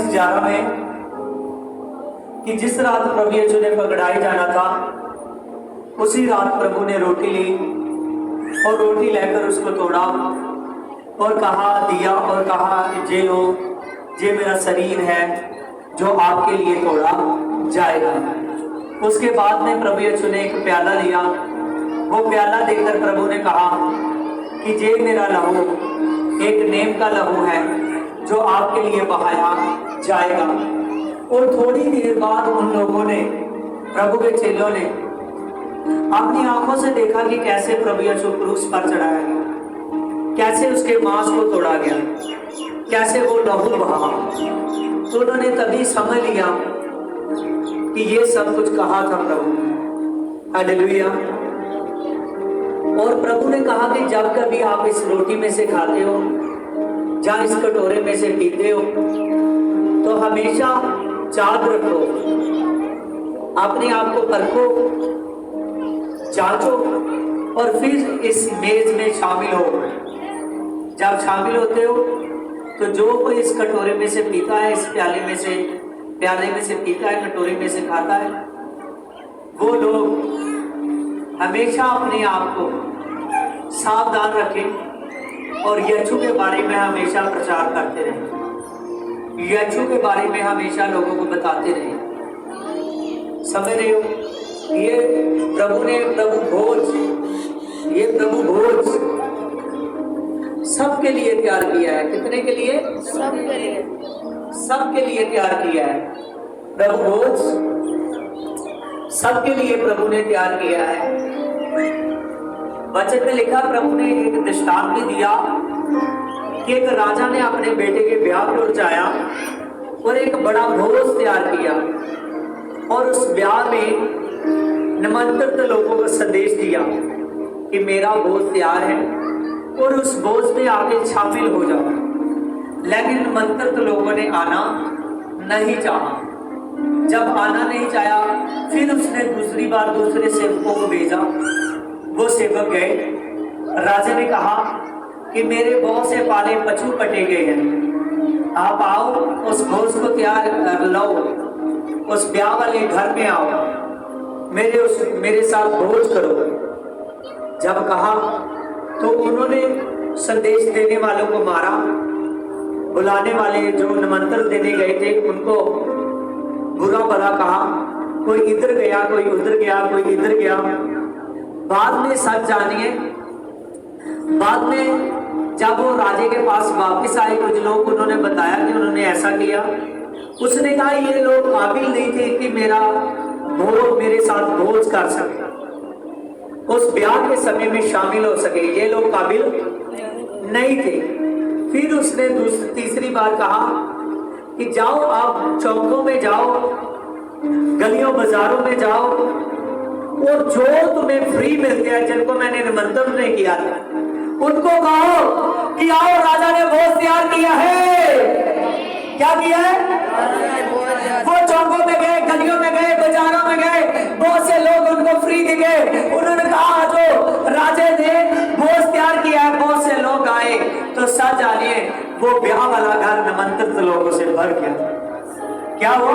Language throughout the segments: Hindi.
11 में कि जिस रात प्रभु यीशु ने पकड़ाए जाना था, उसी रात प्रभु ने रोटी ली और रोटी लेकर उसको तोड़ा और कहा, दिया और कहा कि ये लो, ये मेरा शरीर है जो आपके लिए तोड़ा जाएगा। उसके बाद में प्रभु यीशु ने एक प्याला लिया। वो प्याला देकर प्रभु ने कहा कि ये मेरा लहू, एक नेम का लहू है जो आपके लिए बहाया जाएगा। और थोड़ी देर बाद उन लोगों ने, प्रभु के चेलों ने अपनी आंखों से देखा कि कैसे प्रभु यीशु क्रूस पर चढ़ाया गया, कैसे उसके मांस को तोड़ा गया, कैसे वो लहू बहा। तो उन्होंने तभी समझ लिया कि ये सब कुछ कहा था प्रभु ने। हालेलुया। और प्रभु ने कहा कि जब कभी आप इस रोटी में से खाते हो, जहाँ इस कटोरे में से पीते हो, तो हमेशा याद रखो, अपने आप को परखो, जांचो और फिर इस मेज में शामिल हो। जब शामिल होते हो तो जो कोई इस कटोरे में से पीता है, इस प्याले में से पीता है, कटोरे में से खाता है, वो लोग हमेशा अपने आप को सावधान रखें और यीशु के बारे में हमेशा प्रचार करते रहें, यीशु के बारे में हमेशा लोगों को बताते रहें। समझ रहे हो? ये प्रभु भोज सबके लिए तैयार किया है। कितने के लिए? सबके लिए तैयार किया है। प्रभु भोज सबके लिए प्रभु ने तैयार किया है। वचन में लिखा, प्रभु ने एक दृष्टांत भी दिया कि एक राजा ने अपने बेटे के ब्याह को रचाया और एक बड़ा भोज तैयार किया और उस ब्याह में निमंत्रित लोगों को संदेश दिया कि मेरा भोज तैयार है और उस भोज में आके शामिल हो जाओ। लेकिन निमंत्रित लोगों ने आना नहीं चाहा। जब आना नहीं चाहा, फिर उसने दूसरी बार दूसरे सेवकों को भेजा। वो सेवक गए, राजा ने कहा कि मेरे बहुत से पाले पशु कटे गए हैं, आप आओ उस भोज को तैयार कर लो, उस ब्याह वाले घर में आओ, मेरे साथ भोज करो। जब कहा तो उन्होंने संदेश देने वालों को मारा। बुलाने वाले जो निमंत्रण देने गए थे उनको बुरा भला कहा, कोई इधर गया, कोई उधर गया, कोई इधर गया। बाद में सच जानिए, बाद में जब वो राजे के पास वापस आए, कुछ लोग उन्होंने बताया कि उन्होंने ऐसा किया। उसने कहा ये लोग काबिल नहीं थे कि मेरे साथ भोज कर सके, उस ब्याह के समय में शामिल हो सके, ये लोग काबिल नहीं थे। फिर उसने तीसरी बार कहा कि जाओ, आप चौकों में जाओ, गलियों बाजारों में जाओ और जो तुम्हें फ्री मिलते हैं, जिनको मैंने निमंत्रण नहीं किया था, उनको कहो कि आओ, राजा ने भोज तैयार किया है। क्या किया है? वो चौकों में गए, गलियों में गए, बाजारों में गए, बहुत से लोग उनको फ्री दिखे। उन्होंने कहा जो राजे ने भोज तैयार किया है, बहुत से लोग आए। तो सच जानिए, वो ब्याह वाला घर निमंत्रित लोगों से भर गया। क्या हुआ?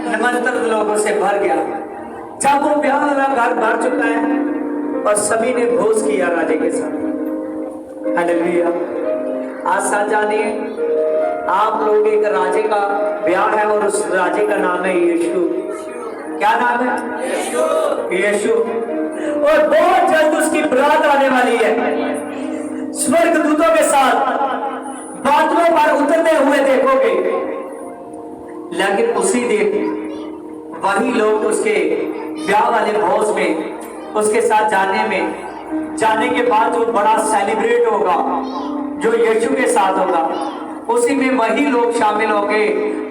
निमंत्रित लोगों से भर गया। जब वो ब्याह वाला घर भर चुका है और सभी ने भोज किया राजे के साथ। हालेलुया। आज सच जानिए, आप लोग एक राजे का ब्याह है और उस राजे का नाम है यीशु। क्या नाम है? यीशु। और बहुत जल्द उसकी बरात आने वाली है, स्वर्ग दूतों के साथ बादलों पर उतरते हुए देखोगे। लेकिन उसी दिन वही लोग उसके ब्याह वाले भोज में उसके साथ जाने के बाद जो बड़ा सेलिब्रेट होगा, जो यीशु के साथ होगा, उसी में वही लोग शामिल होंगे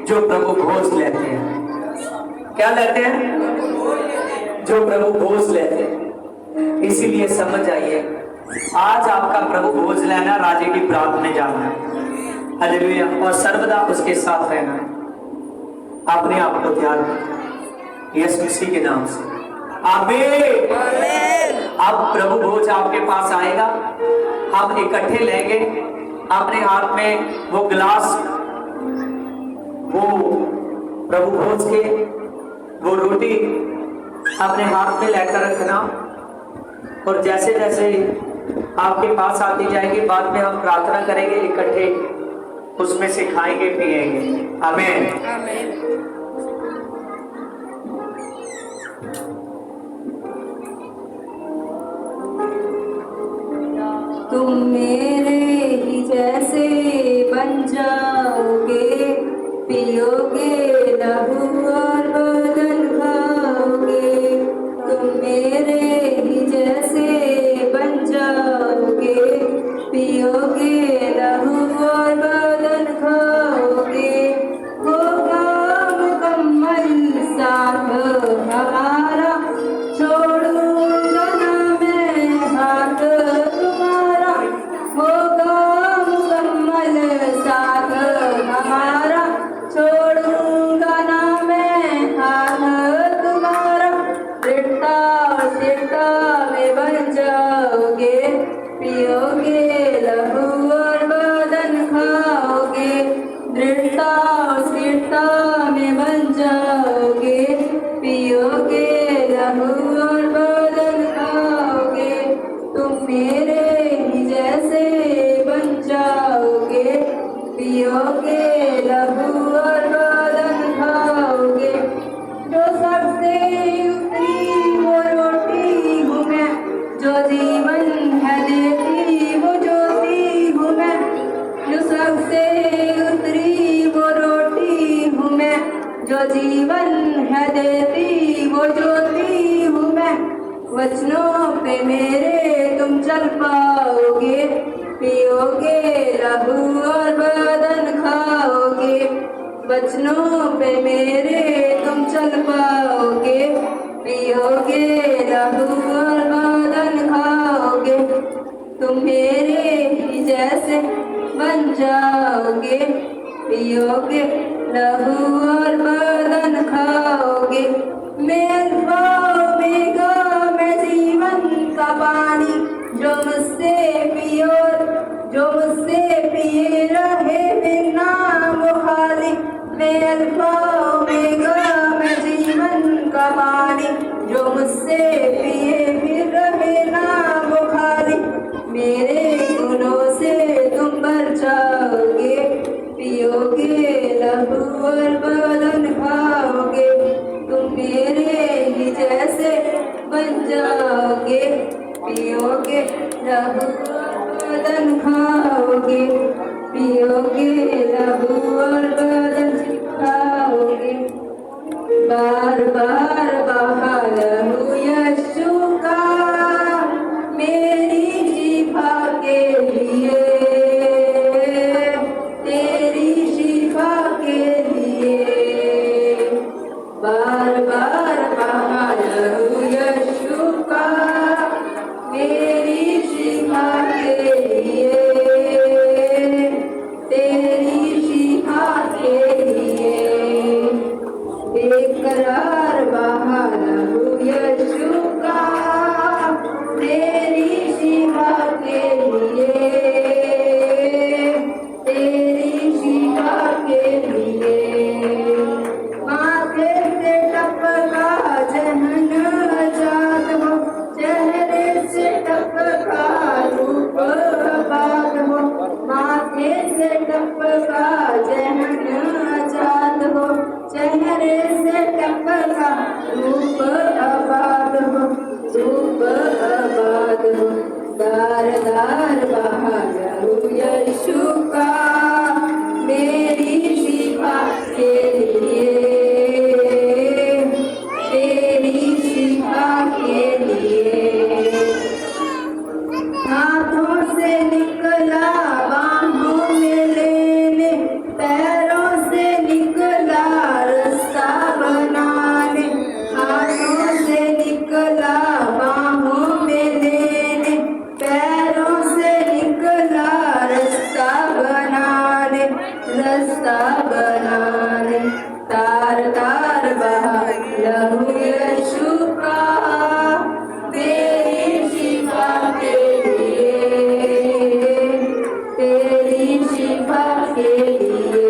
जो प्रभु भोज लेते हैं। क्या लेते हैं? जो प्रभु भोज लेते हैं। इसीलिए समझ आइए, आज आपका प्रभु भोज लेना, राजे की बरात में जाना है। हालेलुया। और सर्वदा उसके साथ रहना है। अपने आप को ध्यान रखें यीशु मसीह के नाम से। आमीन। अब प्रभु भोज आपके पास आएगा, हम इकट्ठे लेंगे, अपने हाथ में वो गिलास वो प्रभु भोज के वो रोटी अपने हाथ में लेकर रखना, और जैसे जैसे आपके पास आती जाएगी बाद में हम प्रार्थना करेंगे इकट्ठे, उसमें से खाएंगे पिएंगे। आमीन। तुम मेरे ही जैसे बन जाओगे, पियोगे लहू और बदन खाओगे। तुम मेरे ही जैसे बन जाओगे, पियोगे लहू और बदन खाओगे। होगा मुकम्मल साथ हमारा, छोड़ूंगा ना मैं हाथ तुम्हारा। होगा मुकम्मल साथ हमारा, छोड़ूंगा ना मैं हाथ तुम्हारा। दृढ़ता दृढ़ता में बन जाओगे, पियोगे लहू और बदन खाओगे। दृढ़ता दृढ़ता में बन जाओगे, पियोगे लहू और बदन खाओगे। तुम मेरे ही जैसे बन जाओगे, पियोगे लहू और बदन खाओगे। जो सबसे उतरी वो रोटी हूँ मैं, जो जीवन है देती वो ज्योति हूँ मैं। जो सबसे उतरी वो रोटी हूँ मैं, जो जीवन है देती वो ज्योति हूँ मैं। वचनों पे मेरे तुम चल पाओगे, पियोगे लहू और बदन खाओगे। वचनों पे मेरे तुम चल पाओगे, पियोगे लहू और बदन खाओगे। तुम मेरे ही जैसे बन जाओगे, पियोगे लहू और बदन खाओगे। मैं अल्फा ओमेगा, मैं जीवन का पानी, जो मुझसे पियो जो मुझसे पिए रहे बिना वो खाली। मैं अल्फा ओमेगा, मैं जीवन का पानी, जो मुझसे पिए फिर रहे ना वो खाली। मेरे गुनों से तुम भर जाओगे, पियोगे लहू और बदन खाओगे। तुम मेरे ही जैसे बन जाओगे, पियोगे लहू और बदन खाओगे। पियोगे लहू और बदन खाओगे। बार बार बहा लहू यीशु का मेरी शिफा के लिए, तेरी शिफा के लिए। बार बार बहा लहू यीशु का मेरी शिफा के लिए, तेरी शिफा के लिए। बेकरार बहा लहू यीशु का मेरी शिफा के लिए, तेरी शिफा के लिए। माथे से टपका जहन आजाद हो, चेहरे से टपका रूप आबाद हो। माथे से टपका जहन आजाद हो, चेहरे से टपका रूप आबाद हो, रूप आबाद हो। दार दार बहा लहू यीशु का मेरी शिफा के लिए, तेरी शिफा के लिए। हाथों से निकला बाहों में लेने, पैरों से निकला रास्ता बनाने। हाथों से निकला बाहों में लेने, पैरों से निकला रास्ता बनाने, रास्ता बनाने। तार तार बहा लहू यीशु का तेरी शिफा के लिए, तेरी शिफा के लिए।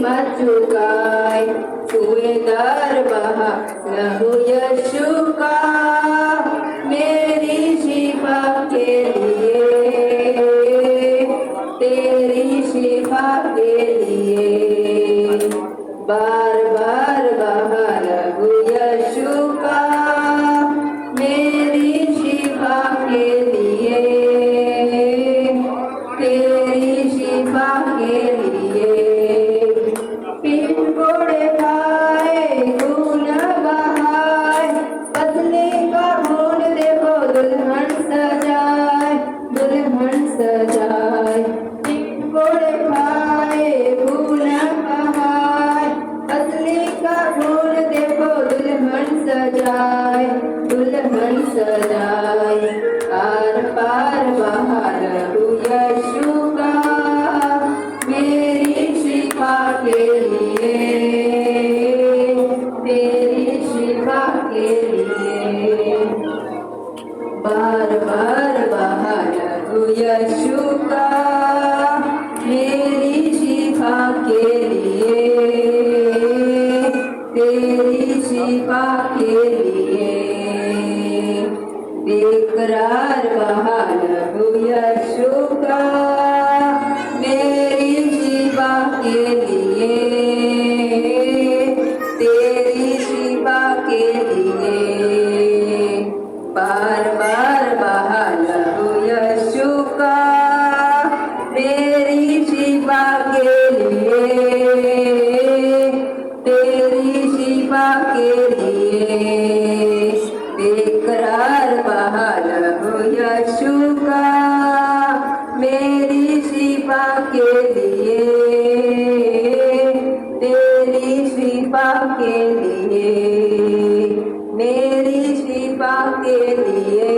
मत चुकाए, छुए दरबाह लहू यीशु का, मेरी शिफा के लिए, तेरी शिफा के लिए। बार बार बहा लहू यीशु का, मेरी शिफा के लिए, तेरी शिफा के लिए। पीठ कोड़े खाए खून बहाए, पतले का खून देखो दुल्हन सजाए, दुल्हन सजाए। पीठ कोड़े खाए खून बहाए, पतले का खून देखो दुल्हन सजाए, दुल्हन सजाए। आर पार बहार यीशु का, मेरी शिफा के लिए, तेरी शिफा के लिए। बार बार बहार यीशु का, मेरी शिफा के लिए, तेरी शिफा के लिए। बेकरार बहाल यीशु का, मेरी शिफा के लिए, तेरी शिफा के लिए। बार बार बहाल यीशु का, मेरी शिफा के लिए, तेरी शिफा के लिए। बेकरार बहाल यीशु का, मेरी शिफा के लिए, तेरी शिफा के लिए, मेरी शिफा के लिए,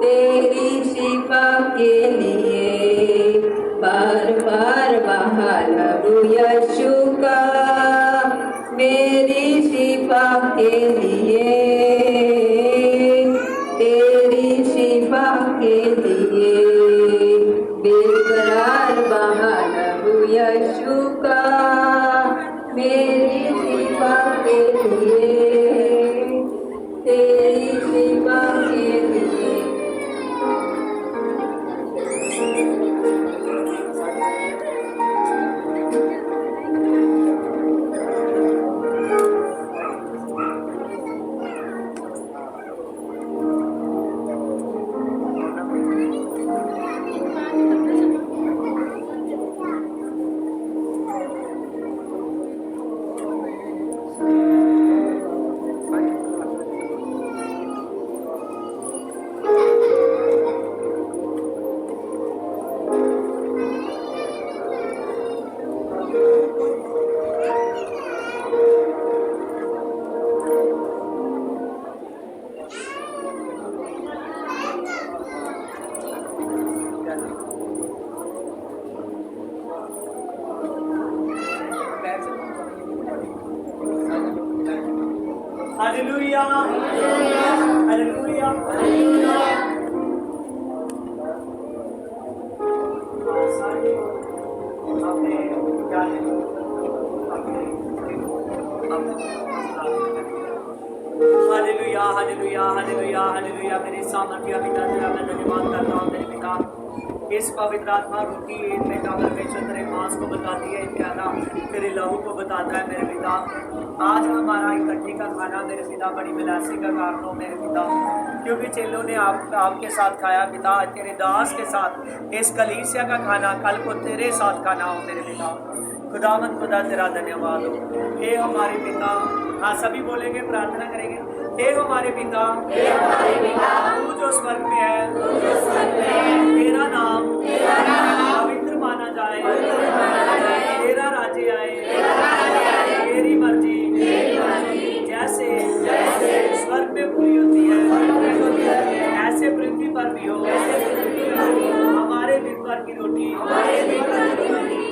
तेरी शिफा के लिए। बार बार बहाल यीशु का, मेरी शिफा के लिए, तेरी शिफा के लिए। बेकरार बहाल यीशु का, मेरी शिफा के लिए, तेरी शिफा के लिए। Hallelujah, hallelujah. Hallelujah, hallelujah, hallelujah, hallelujah. मेरे सामर्थ्य पिता तेरा मैं धन्यवाद करता हूँ मेरे पिता। इस पवित्र आत्मा रूपी इनमें का परमेश्वर तेरे मांस को बताती है, प्यारा तेरे लहू को बताता है मेरे पिता। आज हमारा इकट्ठे का खाना मेरे पिता बड़ी विलासी का कारण हो मेरे पिता, क्योंकि चेलों ने आपके साथ खाया पिता, तेरे दास के साथ इस कलीसिया का खाना कल को तेरे साथ खाना हो मेरे पिता। खुदावंद खुदा तेरा धन्यवाद हो। हे हमारे पिता, हाँ सभी बोलेंगे, प्रार्थना करेंगे। हे हमारे पिता, तू जो स्वर्ग में है, तेरा नाम पवित्र माना जाए, तेरा राज्य आए, तेरी मर्जी जैसे स्वर्ग में पूरी होती है, ऐसे पृथ्वी पर भी हो। हमारे दिन भर की रोटी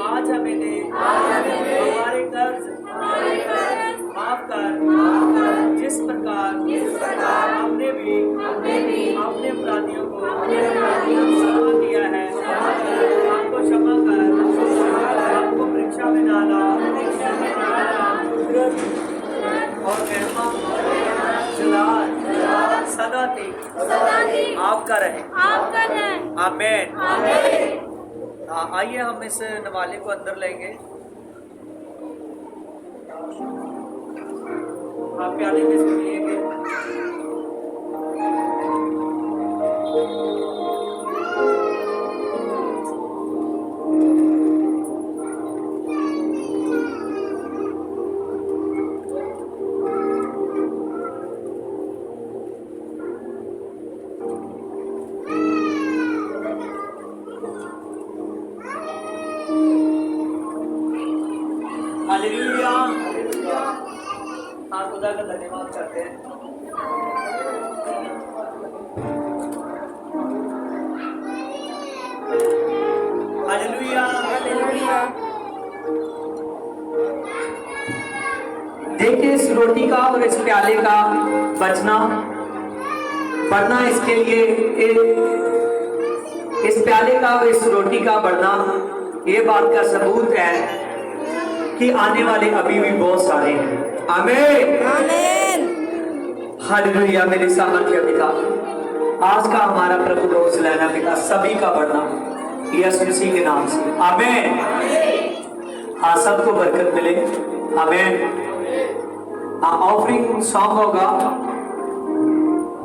आज हमें दे, हमारे कर्ज माफ कर, जिस प्रकार हमने भी अपने अपराधियों को क्षमा किया है, हमको क्षमा कर, हमको थी सदा की आपका रहे। आपका है। आमीन। आमीन। हाँ, आइए हम इस नवाले को अंदर लेंगे। आप प्याले में इसको लेंगे। हालेलुया। हाँ, खुदा का धन्यवाद करते हैं। हालेलुया। देखिए, इस रोटी का और इस प्याले का बचना बढ़ना, इसके लिए इस प्याले का और इस रोटी का बढ़ना ये बात का सबूत है कि आने वाले अभी भी बहुत सारे हैं। आमीन। आमीन। हालेलुया। मेरे सामर्थ्य पिता, आज का हमारा प्रभु रोज लेना पिता सभी का बढ़ना यीशु मसीह के नाम से। आमीन। हाँ, सबको बरकत मिले। आमीन। हाँ, ऑफरिंग सॉन्ग होगा।